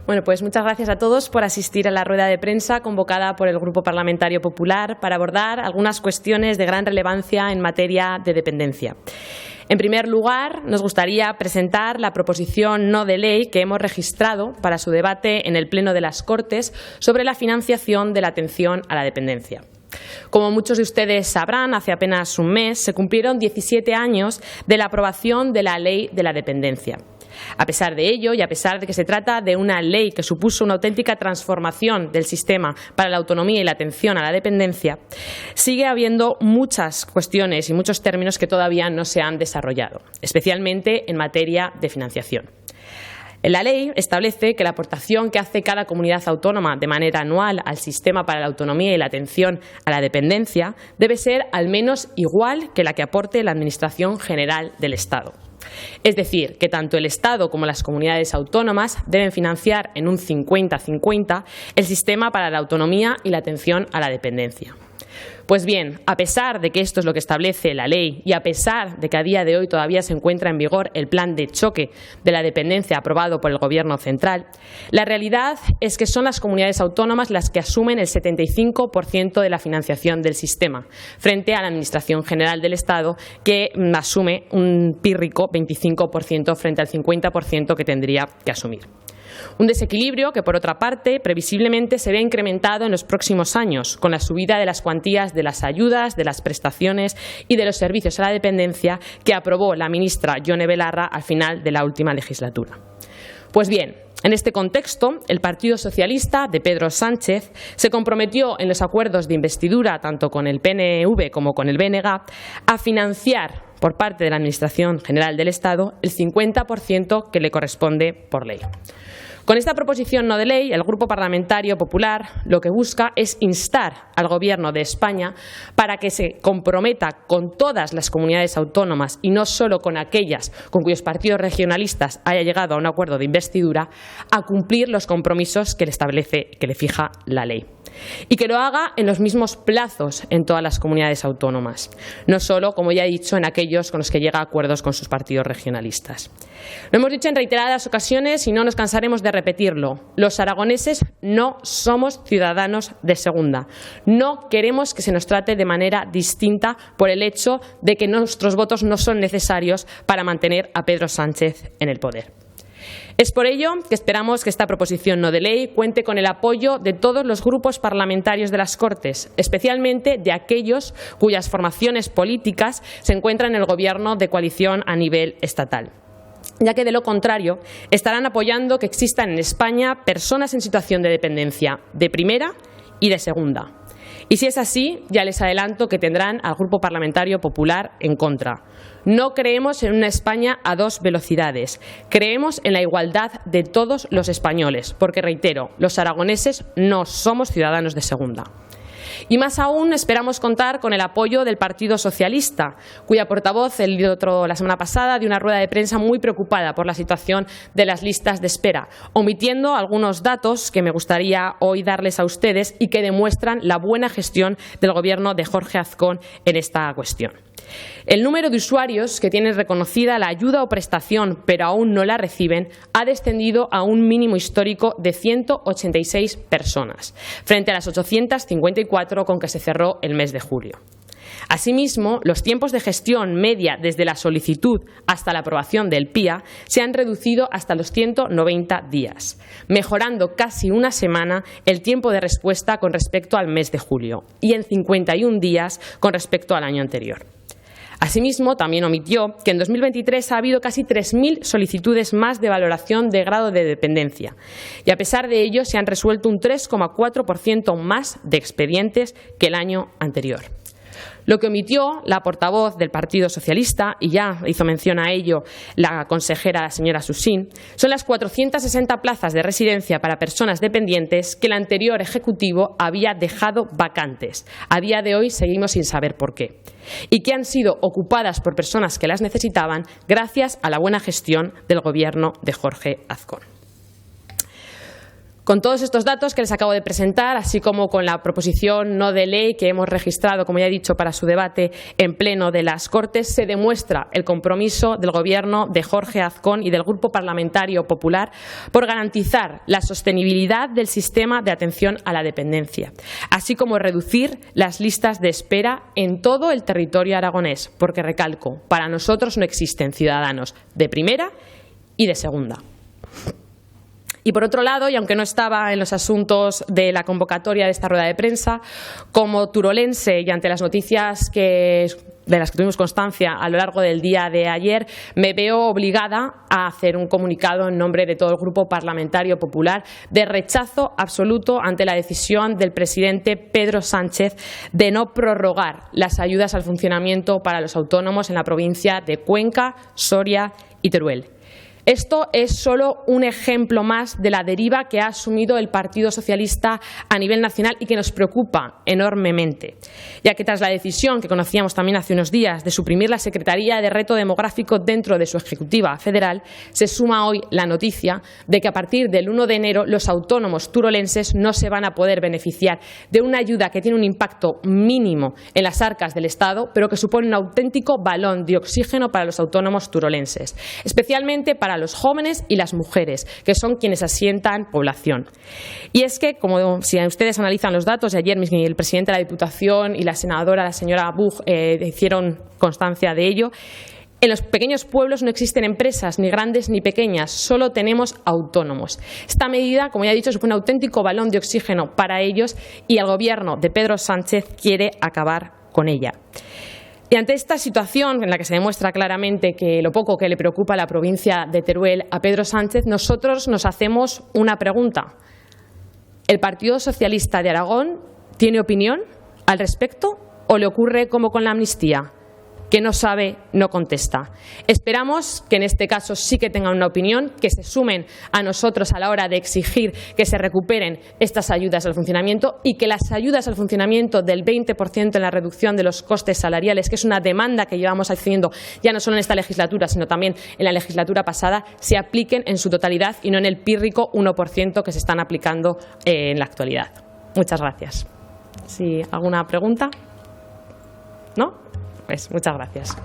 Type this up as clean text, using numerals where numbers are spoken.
Bueno, pues muchas gracias a todos por asistir a la rueda de prensa convocada por el Grupo Parlamentario Popular para abordar algunas cuestiones de gran relevancia en materia de dependencia. En primer lugar, nos gustaría presentar la proposición no de ley que hemos registrado para su debate en el Pleno de las Cortes sobre la financiación de la atención a la dependencia. Como muchos de ustedes sabrán, hace apenas un mes se cumplieron 17 años de la aprobación de la Ley de la Dependencia. A pesar de ello, y a pesar de que se trata de una ley que supuso una auténtica transformación del sistema para la autonomía y la atención a la dependencia, sigue habiendo muchas cuestiones y muchos términos que todavía no se han desarrollado, especialmente en materia de financiación. La ley establece que la aportación que hace cada comunidad autónoma de manera anual al sistema para la autonomía y la atención a la dependencia debe ser al menos igual que la que aporte la Administración General del Estado. Es decir, que tanto el Estado como las comunidades autónomas deben financiar en un 50-50 el sistema para la autonomía y la atención a la dependencia. Pues bien, a pesar de que esto es lo que establece la ley y a pesar de que a día de hoy todavía se encuentra en vigor el plan de choque de la dependencia aprobado por el Gobierno central, la realidad es que son las comunidades autónomas las que asumen el 75% de la financiación del sistema, frente a la Administración General del Estado, que asume un pírrico 25% frente al 50% que tendría que asumir. Un desequilibrio que, por otra parte, previsiblemente se ve incrementado en los próximos años, con la subida de las cuantías de las ayudas, de las prestaciones y de los servicios a la dependencia que aprobó la ministra Yone Belarra al final de la última legislatura. Pues bien, en este contexto, el Partido Socialista de Pedro Sánchez se comprometió en los acuerdos de investidura, tanto con el PNV como con el BNG, a financiar por parte de la Administración General del Estado el 50% que le corresponde por ley. Con esta proposición no de ley, el Grupo Parlamentario Popular lo que busca es instar al Gobierno de España para que se comprometa con todas las comunidades autónomas y no solo con aquellas con cuyos partidos regionalistas haya llegado a un acuerdo de investidura, a cumplir los compromisos que le establece, que le fija la ley. Y que lo haga en los mismos plazos en todas las comunidades autónomas, no solo, como ya he dicho, en aquellos con los que llega a acuerdos con sus partidos regionalistas. Lo hemos dicho en reiteradas ocasiones y no nos cansaremos de repetirlo. Los aragoneses no somos ciudadanos de segunda. No queremos que se nos trate de manera distinta por el hecho de que nuestros votos no son necesarios para mantener a Pedro Sánchez en el poder. Es por ello que esperamos que esta proposición no de ley cuente con el apoyo de todos los grupos parlamentarios de las Cortes, especialmente de aquellos cuyas formaciones políticas se encuentran en el Gobierno de coalición a nivel estatal, ya que de lo contrario estarán apoyando que existan en España personas en situación de dependencia de primera y de segunda. Y si es así, ya les adelanto que tendrán al Grupo Parlamentario Popular en contra. No creemos en una España a dos velocidades. Creemos en la igualdad de todos los españoles, porque, reitero, los aragoneses no somos ciudadanos de segunda. Y más aún esperamos contar con el apoyo del Partido Socialista, cuya portavoz la semana pasada dio una rueda de prensa muy preocupada por la situación de las listas de espera, omitiendo algunos datos que me gustaría hoy darles a ustedes y que demuestran la buena gestión del Gobierno de Jorge Azcón en esta cuestión. El número de usuarios que tienen reconocida la ayuda o prestación pero aún no la reciben ha descendido a un mínimo histórico de 186 personas, frente a las 854 con que se cerró el mes de julio. Asimismo, los tiempos de gestión media desde la solicitud hasta la aprobación del PIA se han reducido hasta los 190 días, mejorando casi una semana el tiempo de respuesta con respecto al mes de julio y en 51 días con respecto al año anterior. Asimismo, también omitió que en 2023 ha habido casi 3.000 solicitudes más de valoración de grado de dependencia y, a pesar de ello, se han resuelto un 3,4% más de expedientes que el año anterior. Lo que omitió la portavoz del Partido Socialista, y ya hizo mención a ello la consejera, la señora Susín, son las 460 plazas de residencia para personas dependientes que el anterior Ejecutivo había dejado vacantes. A día de hoy seguimos sin saber por qué. Y que han sido ocupadas por personas que las necesitaban gracias a la buena gestión del Gobierno de Jorge Azcón. Con todos estos datos que les acabo de presentar, así como con la proposición no de ley que hemos registrado, como ya he dicho, para su debate en pleno de las Cortes, se demuestra el compromiso del Gobierno de Jorge Azcón y del Grupo Parlamentario Popular por garantizar la sostenibilidad del sistema de atención a la dependencia, así como reducir las listas de espera en todo el territorio aragonés, porque, recalco, para nosotros no existen ciudadanos de primera y de segunda. Y por otro lado, y aunque no estaba en los asuntos de la convocatoria de esta rueda de prensa, como turolense y ante las noticias de las que tuvimos constancia a lo largo del día de ayer, me veo obligada a hacer un comunicado en nombre de todo el Grupo Parlamentario Popular de rechazo absoluto ante la decisión del presidente Pedro Sánchez de no prorrogar las ayudas al funcionamiento para los autónomos en la provincia de Cuenca, Soria y Teruel. Esto es solo un ejemplo más de la deriva que ha asumido el Partido Socialista a nivel nacional y que nos preocupa enormemente, ya que tras la decisión que conocíamos también hace unos días de suprimir la Secretaría de Reto Demográfico dentro de su ejecutiva federal, se suma hoy la noticia de que a partir del 1 de enero los autónomos turolenses no se van a poder beneficiar de una ayuda que tiene un impacto mínimo en las arcas del Estado, pero que supone un auténtico balón de oxígeno para los autónomos turolenses, especialmente para los jóvenes y las mujeres, que son quienes asientan población. Y es que, como si ustedes analizan los datos, y ayer el presidente de la Diputación y la senadora, la señora Buch, hicieron constancia de ello, en los pequeños pueblos no existen empresas, ni grandes ni pequeñas, solo tenemos autónomos. Esta medida, como ya he dicho, supone un auténtico balón de oxígeno para ellos y el Gobierno de Pedro Sánchez quiere acabar con ella. Y ante esta situación en la que se demuestra claramente que lo poco que le preocupa a la provincia de Teruel a Pedro Sánchez, nosotros nos hacemos una pregunta. ¿El Partido Socialista de Aragón tiene opinión al respecto o le ocurre como con la amnistía, que no sabe, no contesta? Esperamos que en este caso sí que tengan una opinión, que se sumen a nosotros a la hora de exigir que se recuperen estas ayudas al funcionamiento y que las ayudas al funcionamiento del 20% en la reducción de los costes salariales, que es una demanda que llevamos haciendo ya no solo en esta legislatura, sino también en la legislatura pasada, se apliquen en su totalidad y no en el pírrico 1% que se están aplicando en la actualidad. Muchas gracias. ¿Sí, alguna pregunta? ¿No? Pues muchas gracias.